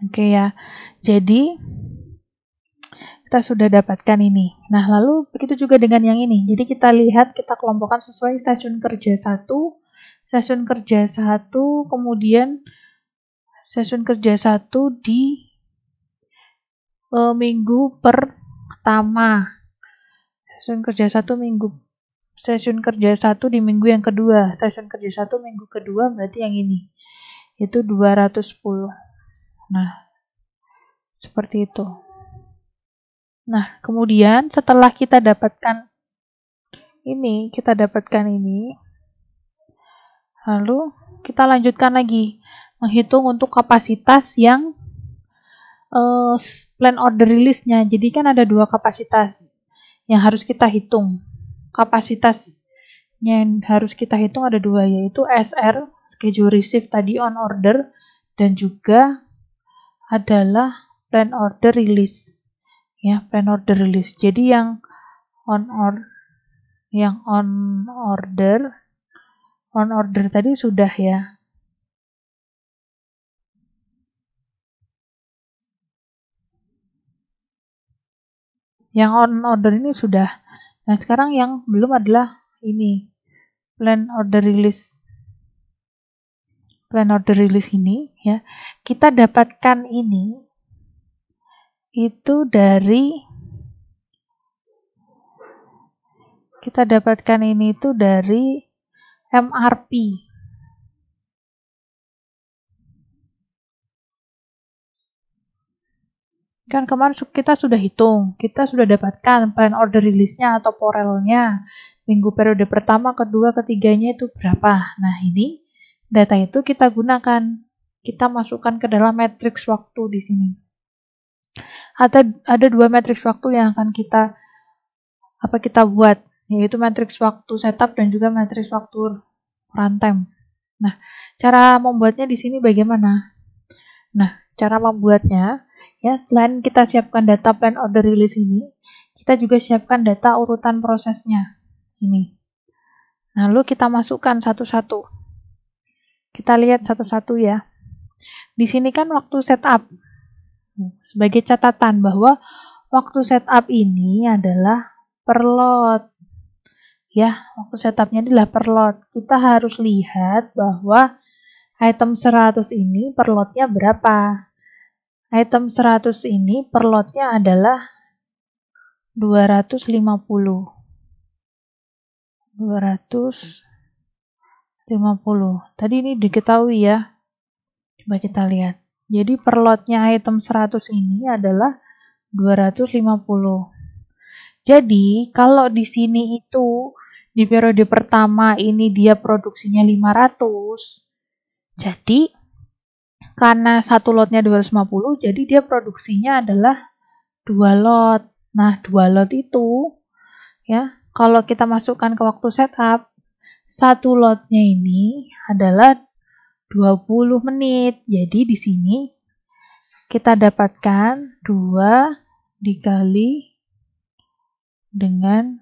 Oke ya. Jadi kita sudah dapatkan ini. Nah, lalu begitu juga dengan yang ini. Jadi kita lihat, kita kelompokkan sesuai stasiun kerja 1, stasiun kerja 1, kemudian stasiun kerja 1 di minggu pertama. Stasiun kerja 1 minggu. Stasiun kerja 1 di minggu yang kedua. Stasiun kerja 1 minggu kedua berarti yang ini. Itu 210. Nah, seperti itu. Nah, kemudian setelah kita dapatkan ini, lalu kita lanjutkan lagi menghitung untuk kapasitas yang plan order release-nya. Jadi kan ada 2 kapasitas yang harus kita hitung. Kapasitas yang harus kita hitung ada 2, yaitu SR, schedule receive tadi on order, dan juga adalah plan order release. Ya, plan order release. Jadi yang on order tadi sudah ya. Yang on order ini sudah. Nah, sekarang yang belum adalah ini. Plan order release. Plan order release ini ya. Kita dapatkan ini itu dari MRP. Kan kemarin kita sudah hitung, kita sudah dapatkan plan order release-nya atau porelnya. Minggu periode pertama, kedua, ketiganya itu berapa. Nah, ini data itu kita gunakan. Kita masukkan ke dalam matriks waktu di sini. Ada 2 matriks waktu yang akan kita buat, yaitu matriks waktu setup dan juga matriks waktu runtime. Nah, cara membuatnya di sini bagaimana? Nah, cara membuatnya ya, selain kita siapkan data plan order release ini, kita juga siapkan data urutan prosesnya. Ini. Lalu kita masukkan satu-satu. Kita lihat satu-satu ya. Di sini kan waktu setup. Sebagai catatan bahwa waktu setup ini adalah per lot. Ya, waktu setupnya adalah per lot. Kita harus lihat bahwa item 100 ini per lotnya berapa. Item 100 ini per lotnya adalah 250. 250. Tadi ini diketahui ya. Coba kita lihat. Jadi per lotnya item 100 ini adalah 250. Jadi kalau di sini itu di periode pertama ini dia produksinya 500. Jadi karena satu lotnya 250, jadi dia produksinya adalah 2 lot. Nah, 2 lot itu ya, kalau kita masukkan ke waktu setup, satu lotnya ini adalah 20 menit. Jadi di sini kita dapatkan 2 dikali dengan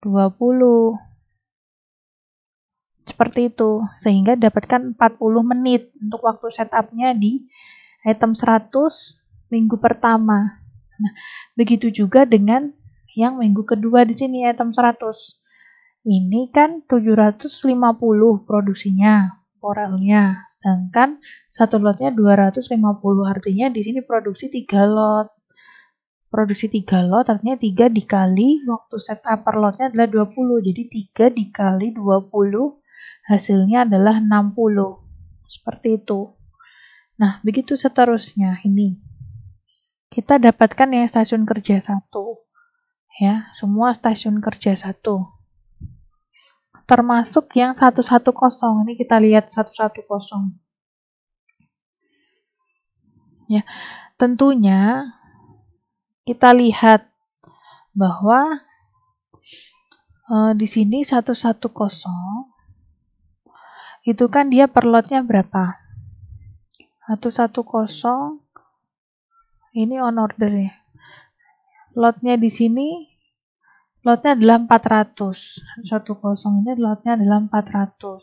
20. Seperti itu. Sehingga dapatkan 40 menit untuk waktu setupnya di item 100 minggu pertama. Nah, begitu juga dengan yang minggu kedua di sini item 100. Ini kan 750 produksinya, porelnya. Sedangkan satu lotnya 250, artinya di sini produksi 3 lot. Produksi 3 lot artinya 3 dikali waktu setup per lotnya adalah 20. Jadi 3 dikali 20 hasilnya adalah 60. Seperti itu. Nah, begitu seterusnya ini. kita dapatkan yang stasiun kerja 1. Ya, semua stasiun kerja 1. Termasuk yang 110. Ini kita lihat 110. Ya, tentunya kita lihat bahwa di sini 110 itu kan dia per lotnya berapa? 110 ini on order ya. Lotnya di sini lotnya adalah 400. 110 ini lotnya adalah 400.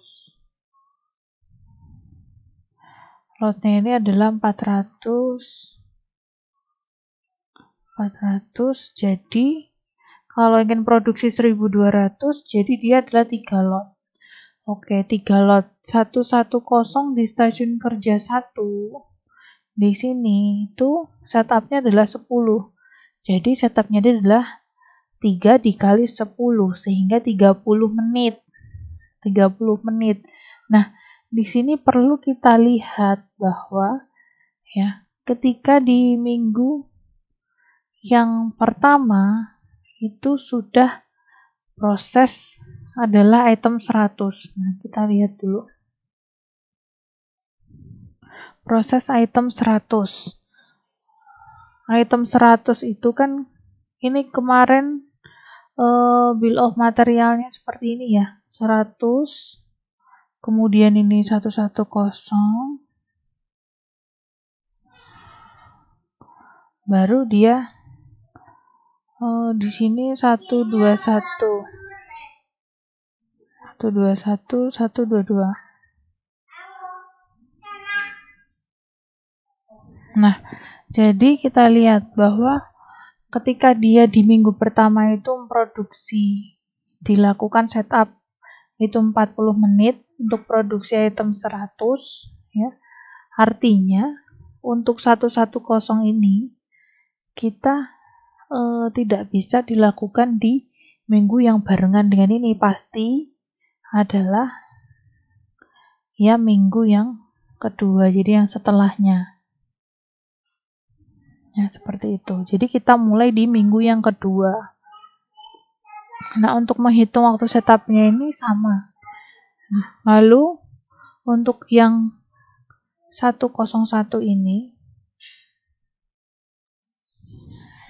Lotnya ini adalah 400. Jadi kalau ingin produksi 1200, jadi dia adalah 3 lot. Oke, 3 lot. 110 di stasiun kerja 1. Di sini itu setupnya adalah 10. Jadi setupnya dia adalah 3 dikali 10, sehingga 30 menit. 30 menit. Nah, di sini perlu kita lihat bahwa ya, ketika di minggu yang pertama itu sudah proses adalah item 100. Nah, kita lihat dulu. Proses item 100. Item 100 itu kan ini kemarin bill of materialnya seperti ini ya. 100. Kemudian ini 110. Baru dia di sini 121. 121, 122. Nah, jadi kita lihat bahwa ketika dia di minggu pertama itu memproduksi, dilakukan setup itu 40 menit untuk produksi item 100 ya. Artinya untuk 110 ini kita tidak bisa dilakukan di minggu yang barengan dengan ini, pasti adalah ya minggu yang kedua, jadi yang setelahnya. Ya, seperti itu. Jadi kita mulai di minggu yang kedua. Nah, untuk menghitung waktu setupnya ini sama. Nah, lalu untuk yang 101 ini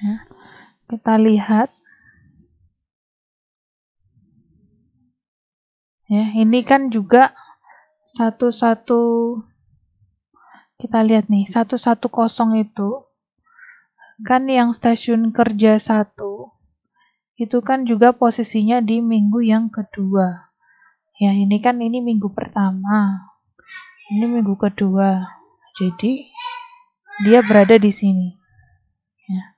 ya, kita lihat ya, ini kan juga 11, kita lihat nih, 110 itu kan yang stasiun kerja 1 itu kan juga posisinya di minggu yang kedua. Ya, ini kan ini minggu pertama. Ini minggu kedua. Jadi dia berada di sini. Ya.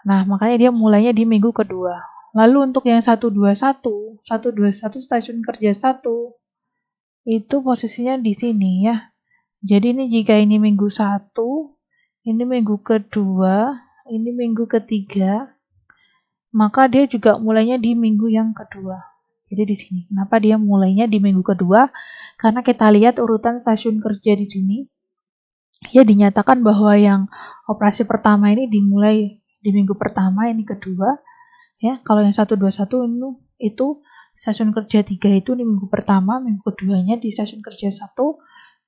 Nah, makanya dia mulainya di minggu kedua. Lalu untuk yang 121 stasiun kerja 1 itu posisinya di sini ya. Jadi ini jika ini minggu 1, ini minggu kedua, ini minggu ketiga, maka dia juga mulainya di minggu yang kedua. Jadi di sini. Kenapa dia mulainya di minggu kedua? Karena kita lihat urutan stasiun kerja di sini. Ya dinyatakan bahwa yang operasi pertama ini dimulai di minggu pertama, ini kedua. Ya, kalau yang 121 itu stasiun kerja 3 itu di minggu pertama, minggu keduanya di stasiun kerja 1,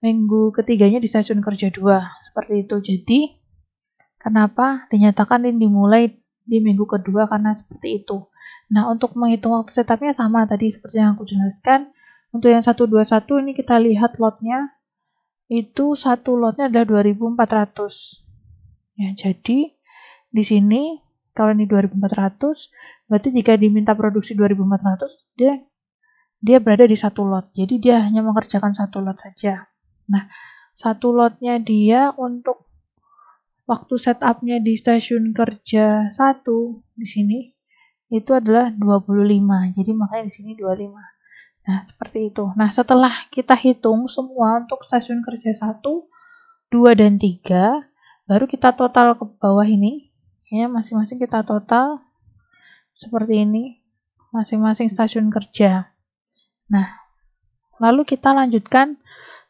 minggu ketiganya di stasiun kerja 2. Seperti itu. Jadi kenapa dinyatakan ini dimulai di minggu kedua? Karena seperti itu. Nah, untuk menghitung waktu setupnya sama tadi seperti yang aku jelaskan. Untuk yang 121 ini kita lihat lotnya. Itu satu lotnya adalah 2400. Ya, jadi di sini kalau ini 2400, berarti jika diminta produksi 2400, dia berada di satu lot. Jadi dia hanya mengerjakan satu lot saja. Nah, satu lotnya dia untuk waktu setupnya di stasiun kerja 1 di sini itu adalah 25. Jadi makanya di sini 25. Nah, seperti itu. Nah, setelah kita hitung semua untuk stasiun kerja 1, 2, dan 3, baru kita total ke bawah ini. Ya, masing-masing kita total seperti ini. Masing-masing stasiun kerja. Nah, lalu kita lanjutkan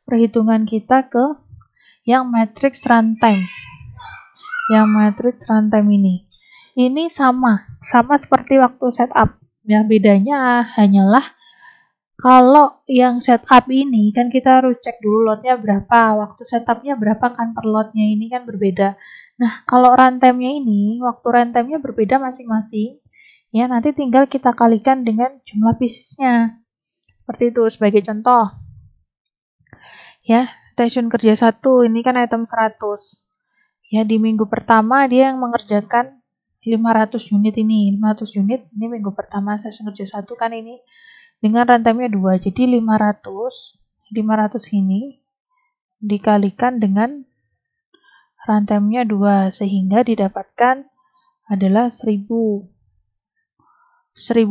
perhitungan kita ke yang matrix runtime. yang matriks runtime ini. Ini sama seperti waktu setup. Ya, bedanya hanyalah kalau yang setup ini kan kita harus cek dulu lotnya berapa, waktu setupnya berapa kan per lotnya ini kan berbeda. Nah, kalau runtime-nya ini, waktu runtime-nya berbeda masing-masing. Ya, nanti tinggal kita kalikan dengan jumlah piecesnya. Seperti itu sebagai contoh. Ya, stasiun kerja 1 ini kan item 100. Ya, di minggu pertama dia yang mengerjakan 500 unit ini. 500 unit ini minggu pertama stasiun kerja 1 kan ini dengan runtime-nya 2. Jadi 500 ini dikalikan dengan runtime-nya 2 sehingga didapatkan adalah 1000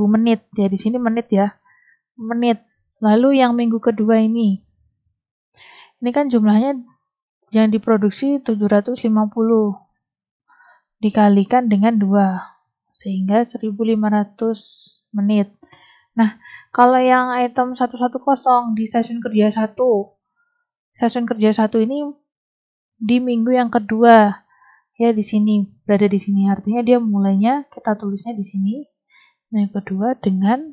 menit. Ya, di sini menit ya. Menit. Lalu yang minggu kedua ini kan jumlahnya yang diproduksi 750 dikalikan dengan 2 sehingga 1500 menit. Nah, kalau yang item 110 di stasiun kerja 1 ini di minggu yang kedua ya, di sini berada di sini, artinya dia mulainya kita tulisnya di sini minggu kedua dengan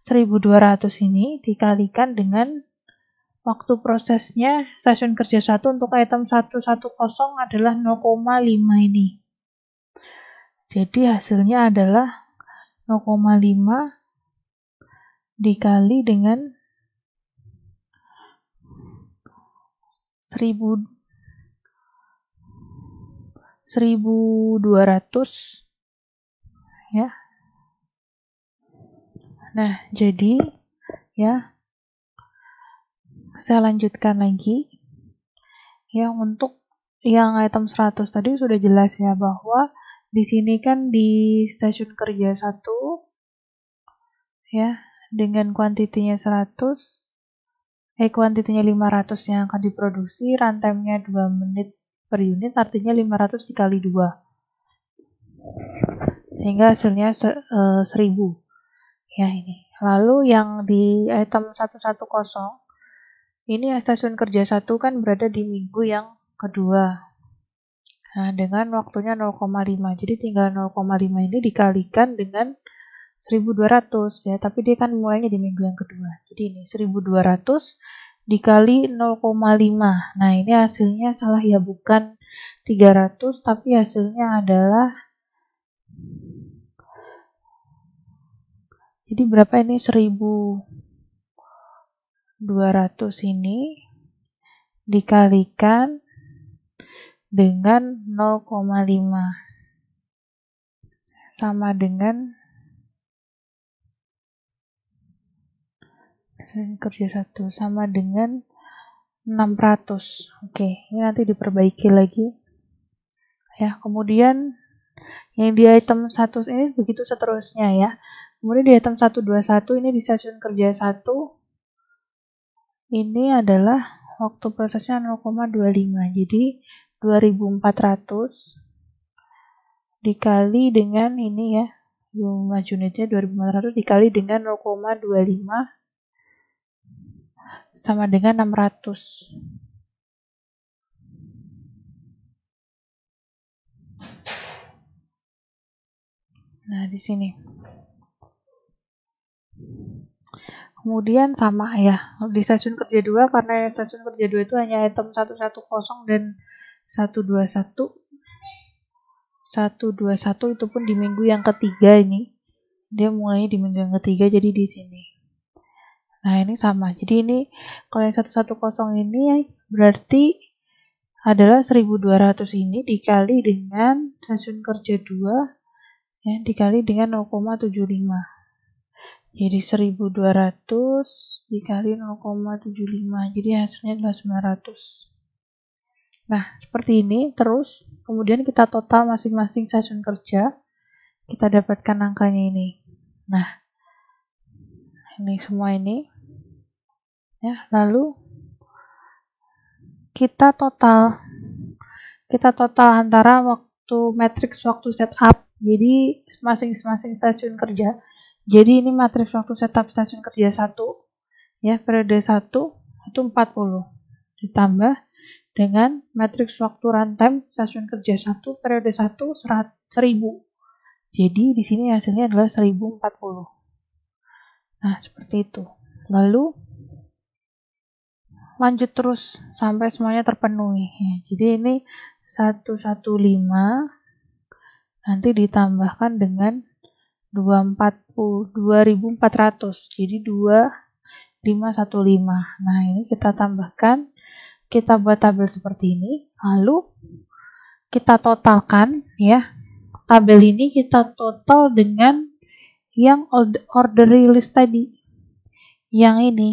1200 ini dikalikan dengan waktu prosesnya stasiun kerja 1 untuk item 110 adalah 0,5 ini. Jadi hasilnya adalah 0,5 dikali dengan 1200 ya. Nah, jadi ya saya lanjutkan lagi. Ya, untuk yang item 100 tadi sudah jelas ya bahwa di sini kan di stasiun kerja 1 ya dengan kuantitinya 500 yang akan diproduksi, runtime-nya 2 menit per unit, artinya 500 dikali 2 sehingga hasilnya 1000 ya ini. Lalu yang di item 110 ini stasiun kerja 1 kan berada di minggu yang kedua. Nah, dengan waktunya 0,5. Jadi tinggal 0,5 ini dikalikan dengan 1200 ya, tapi dia kan mulainya di minggu yang kedua. Jadi ini 1200 dikali 0,5. Nah, ini hasilnya salah ya, bukan 300 tapi hasilnya adalah, jadi berapa ini, 1200 ini dikalikan dengan 0,5 sama dengan kerja 1 sama dengan 600. Oke, ini nanti diperbaiki lagi ya. Kemudian yang di item 1 ini begitu seterusnya ya. Kemudian di item 121 ini di stasiun kerja 1 ini adalah waktu prosesnya 0,25. Jadi 2400 dikali dengan ini ya, jumlah unitnya 2400 dikali dengan 0,25 sama dengan 600. Nah, di sini. Kemudian sama ya, di stasiun kerja 2 karena stasiun kerja 2 itu hanya item 110 dan 121. 121 itu pun di minggu yang ketiga ini. Dia mulainya di minggu yang ketiga, jadi di sini. Nah, ini sama. Jadi ini kalau yang 110 ini berarti adalah 1200 ini dikali dengan stasiun kerja 2 ya, dikali dengan 0,75. Jadi 1200 dikali 0,75. Jadi hasilnya adalah 900. Nah, seperti ini terus. Kemudian kita total masing-masing stasiun kerja. Kita dapatkan angkanya ini. Nah, ini semua ini. Ya, lalu kita total antara waktu matriks waktu setup. Jadi masing-masing stasiun kerja. Jadi ini matriks waktu setup stasiun kerja 1 ya, periode 1 itu 40 ditambah dengan matriks waktu runtime stasiun kerja 1 periode 1 1000. Jadi di sini hasilnya adalah 1040. Nah, seperti itu. Lalu lanjut terus sampai semuanya terpenuhi. Jadi ini 115 nanti ditambahkan dengan 2400. Jadi 2515. Nah, ini kita tambahkan, kita buat tabel seperti ini. Lalu kita totalkan ya. Tabel ini kita total dengan yang order release tadi. Yang ini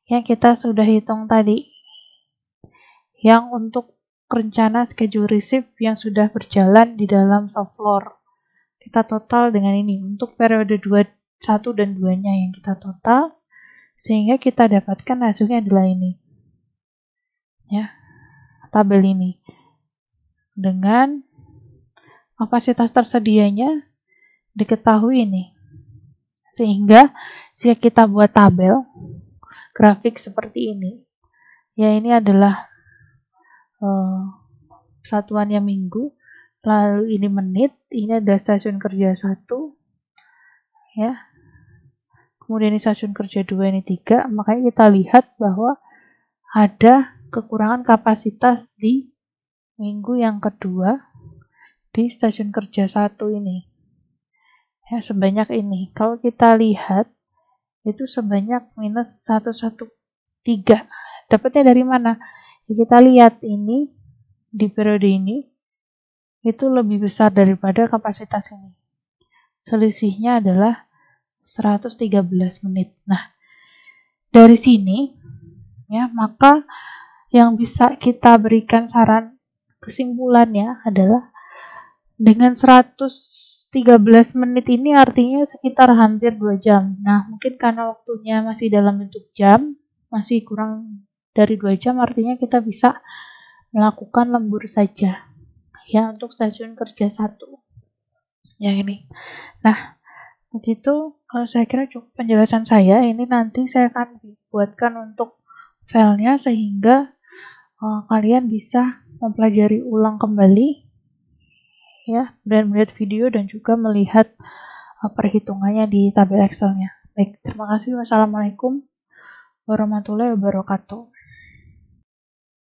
yang kita sudah hitung tadi. Yang untuk rencana schedule receive yang sudah berjalan di dalam Softfloor. Kita total dengan ini untuk periode 1 dan 2-nya yang kita total, sehingga kita dapatkan hasilnya adalah ini. Ya. Tabel ini. Dengan kapasitas tersedianya diketahui ini. Sehingga jika kita buat tabel grafik seperti ini, ya ini adalah satuannya minggu, lalu ini menit, ini ada stasiun kerja 1 ya, kemudian ini stasiun kerja 2, ini 3, makanya kita lihat bahwa ada kekurangan kapasitas di minggu yang kedua di stasiun kerja 1 ini ya, sebanyak ini. Kalau kita lihat itu sebanyak minus 113. Dapatnya dari mana? Ya, kita lihat ini di periode ini itu lebih besar daripada kapasitas ini. Selisihnya adalah 113 menit. Nah, dari sini ya, maka yang bisa kita berikan saran kesimpulannya adalah dengan 113 menit ini artinya sekitar hampir 2 jam. Nah, mungkin karena waktunya masih dalam bentuk jam, masih kurang dari 2 jam, artinya kita bisa melakukan lembur saja ya untuk stasiun kerja 1 yang ini. Nah, begitu saya kira cukup penjelasan saya. Ini nanti saya akan buatkan untuk filenya sehingga kalian bisa mempelajari ulang kembali ya, dan melihat video dan juga melihat perhitungannya di tabel Excelnya. Baik, terima kasih. Wassalamualaikum warahmatullahi wabarakatuh.